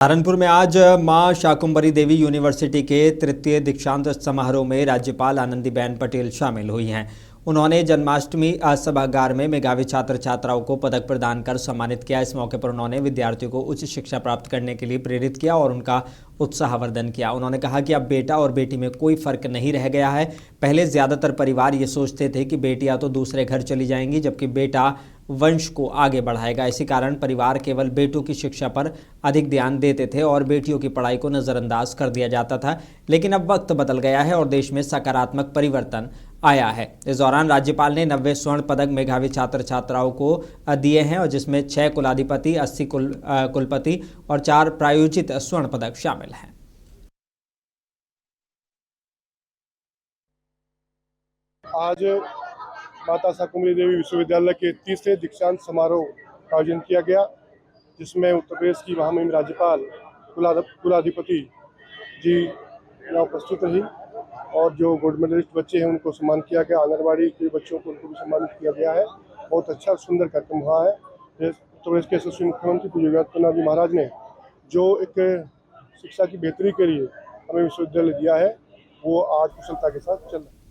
सहारनपुर में आज मां शाकुंभरी देवी यूनिवर्सिटी के तृतीय दीक्षांत समारोह में राज्यपाल आनंदीबेन पटेल शामिल हुई हैं। उन्होंने जन्माष्टमी सभागार में मेधावी छात्र छात्राओं को पदक प्रदान कर सम्मानित किया। इस मौके पर उन्होंने विद्यार्थियों को उच्च शिक्षा प्राप्त करने के लिए प्रेरित किया और उनका उत्साहवर्धन किया। उन्होंने कहा कि अब बेटा और बेटी में कोई फर्क नहीं रह गया है। पहले ज़्यादातर परिवार ये सोचते थे कि बेटियां तो दूसरे घर चली जाएंगी जबकि बेटा वंश को आगे बढ़ाएगा। इसी कारण परिवार केवल बेटों की शिक्षा पर अधिक ध्यान देते थे और बेटियों की पढ़ाई को नज़रअंदाज कर दिया जाता था। लेकिन अब वक्त बदल गया है और देश में सकारात्मक परिवर्तन आया है। इस दौरान राज्यपाल ने 90 स्वर्ण पदक मेधावी छात्र छात्राओं को दिए हैं और जिसमें 6 कुलाधिपति, 80 कुलपति और 4 प्रायोजित स्वर्ण पदक शामिल हैं। आज माता शाकुंभरी देवी विश्वविद्यालय के तीसरे दीक्षांत समारोह का आयोजन किया गया, जिसमें उत्तर प्रदेश की महामहिम राज्यपाल कुलाधिपति जी यहाँ उपस्थित रही और जो गोल्ड मेडलिस्ट बच्चे हैं उनको सम्मान किया गया। आंगनबाड़ी के बच्चों को उनको भी सम्मानित किया गया है। बहुत अच्छा सुंदर कार्यक्रम हुआ है। उत्तर प्रदेश के यशस्वी मुख्यमंत्री पूज्य जगन्नाथ जी महाराज ने जो एक शिक्षा की बेहतरी के लिए हमें विश्वविद्यालय दिया है, वो आज कुशलता के साथ चल रहा है।